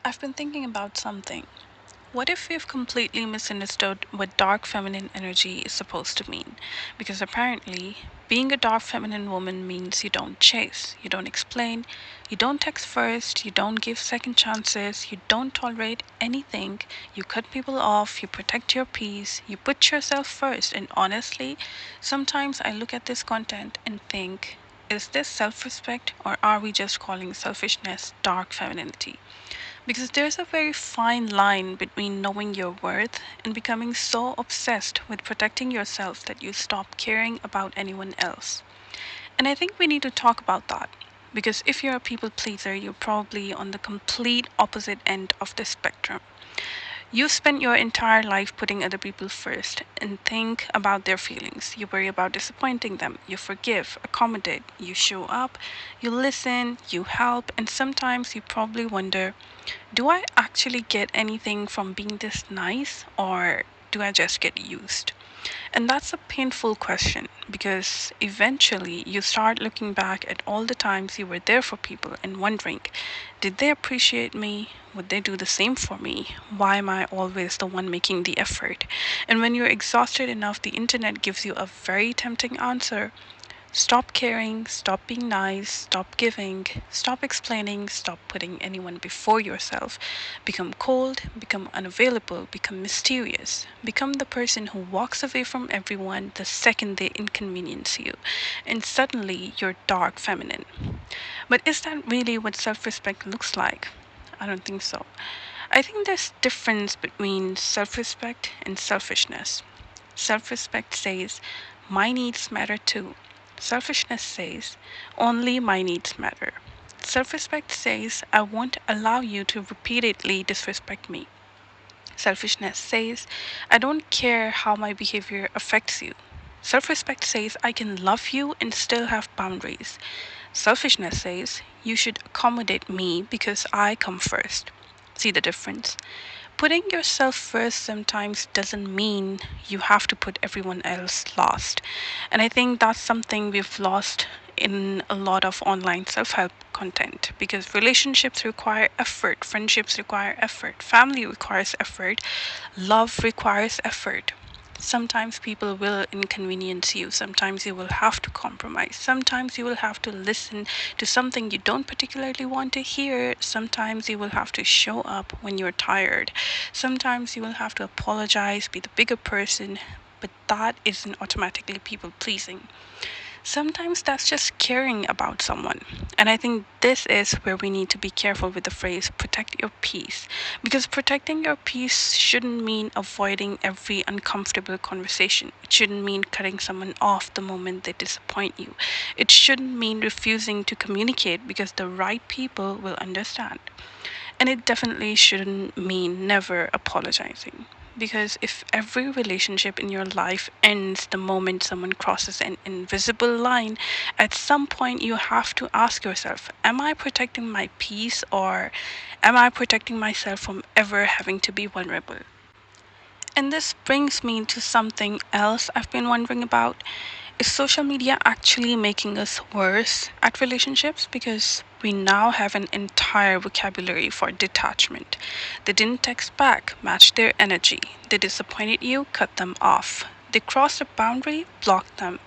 I've been thinking about something. What if we've completely misunderstood what dark feminine energy is supposed to mean? Because apparently, being a dark feminine woman means you don't chase, you don't explain, you don't text first, you don't give second chances, you don't tolerate anything, you cut people off, you protect your peace, you put yourself first. And honestly, sometimes I look at this content and think, is this self respect or are we just calling selfishness dark femininity? Because there's a very fine line between knowing your worth and becoming so obsessed with protecting yourself that you stop caring about anyone else. And I think we need to talk about that. Because if you're a people pleaser, you're probably on the complete opposite end of the spectrum. You spend your entire life putting other people first and think about their feelings. You worry about disappointing them. You forgive, accommodate, you show up, you listen, you help, and sometimes you probably wonder, do I actually get anything from being this nice or do I just get used? And that's a painful question because eventually you start looking back at all the times you were there for people and wondering, did they appreciate me? Would they do the same for me? Why am I always the one making the effort? And when you're exhausted enough, the internet gives you a very tempting answer. Stop caring, stop being nice, stop giving, stop explaining, stop putting anyone before yourself. Become cold, become unavailable, become mysterious. Become the person who walks away from everyone the second they inconvenience you. And suddenly you're dark feminine. But is that really what self respect looks like? I don't think so. I think there's difference between self respect and selfishness. Self respect says, my needs matter too. Selfishness says, only my needs matter. Self respect says, I won't allow you to repeatedly disrespect me. Selfishness says, I don't care how my behavior affects you. Self respect says, I can love you and still have boundaries. Selfishness says, you should accommodate me because I come first. See the difference? Putting yourself first sometimes doesn't mean you have to put everyone else last. And I think that's something we've lost in a lot of online self help content because relationships require effort, friendships require effort, family requires effort, love requires effort. Sometimes people will inconvenience you. Sometimes you will have to compromise. Sometimes you will have to listen to something you don't particularly want to hear. Sometimes you will have to show up when you're tired. Sometimes you will have to apologize, be the bigger person, but that isn't automatically people pleasing. Sometimes that's just caring about someone. And I think this is where we need to be careful with the phrase protect your peace. Because protecting your peace shouldn't mean avoiding every uncomfortable conversation. It shouldn't mean cutting someone off the moment they disappoint you. It shouldn't mean refusing to communicate because the right people will understand. And it definitely shouldn't mean never apologizing. Because if every relationship in your life ends the moment someone crosses an invisible line, at some point you have to ask yourself, am I protecting my peace or am I protecting myself from ever having to be vulnerable? And this brings me to something else I've been wondering about. Is social media actually making us worse at relationships? Because we now have an entire vocabulary for detachment. They didn't text back, match their energy. They disappointed you, cut them off. They crossed a boundary, block them.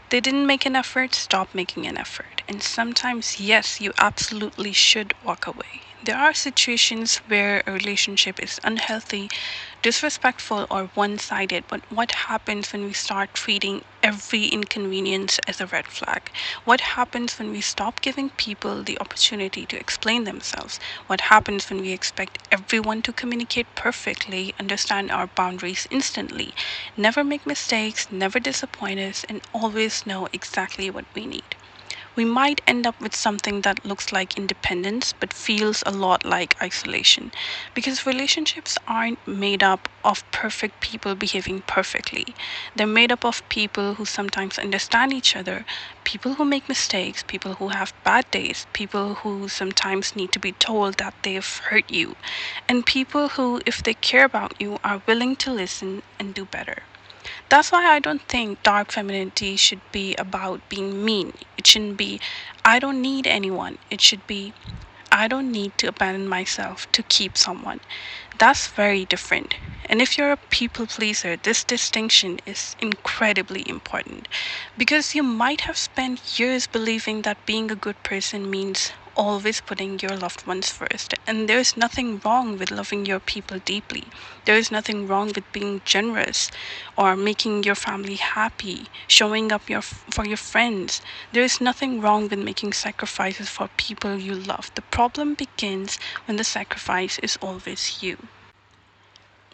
They didn't make an effort, stop making an effort. And sometimes, yes, you absolutely should walk away. There are situations where a relationship is unhealthy, disrespectful, or one sided, but what happens when we start treating every inconvenience as a red flag? What happens when we stop giving people the opportunity to explain themselves? What happens when we expect everyone to communicate perfectly, understand our boundaries instantly, never make mistakes, never disappoint us, and always know exactly what we need? We might end up with something that looks like independence but feels a lot like isolation. Because relationships aren't made up of perfect people behaving perfectly. They're made up of people who sometimes understand each other, people who make mistakes, people who have bad days, people who sometimes need to be told that they've hurt you, and people who, if they care about you, are willing to listen and do better. That's why I don't think dark femininity should be about being mean. It shouldn't be, I don't need anyone. It should be, I don't need to abandon myself to keep someone. That's very different. And if you're a people pleaser, this distinction is incredibly important because you might have spent years believing that being a good person means always putting your loved ones first. And there's nothing wrong with loving your people deeply. There is nothing wrong with being generous or making your family happy, showing up for your friends. There is nothing wrong with making sacrifices for people you love. The problem begins when the sacrifice is always you,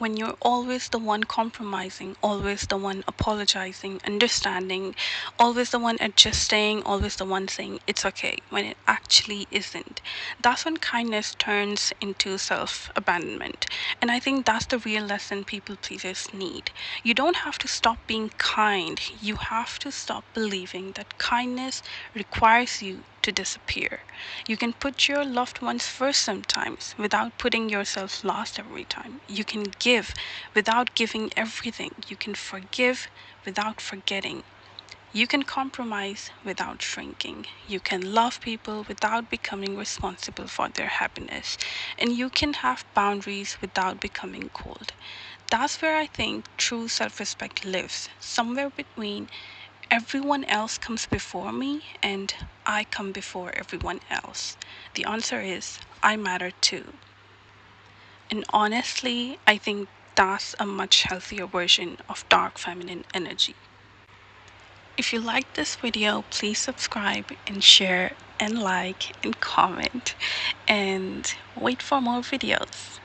when you're always the one compromising, always the one apologizing, understanding, always the one adjusting, always the one saying it's okay when it actually isn't. That's when kindness turns into self abandonment. And I think that's the real lesson people pleasers need. You don't have to stop being kind, you have to stop believing that kindness requires you to disappear. You can put your loved ones first sometimes without putting yourself last every time. You can give without giving everything. You can forgive without forgetting. You can compromise without shrinking. You can love people without becoming responsible for their happiness. And you can have boundaries without becoming cold. That's where I think true self respect lives, somewhere between everyone else comes before me and I come before everyone else. The answer is I matter too. And honestly, I think that's a much healthier version of dark feminine energy. If you like this video, please subscribe and share and like and comment and wait for more videos.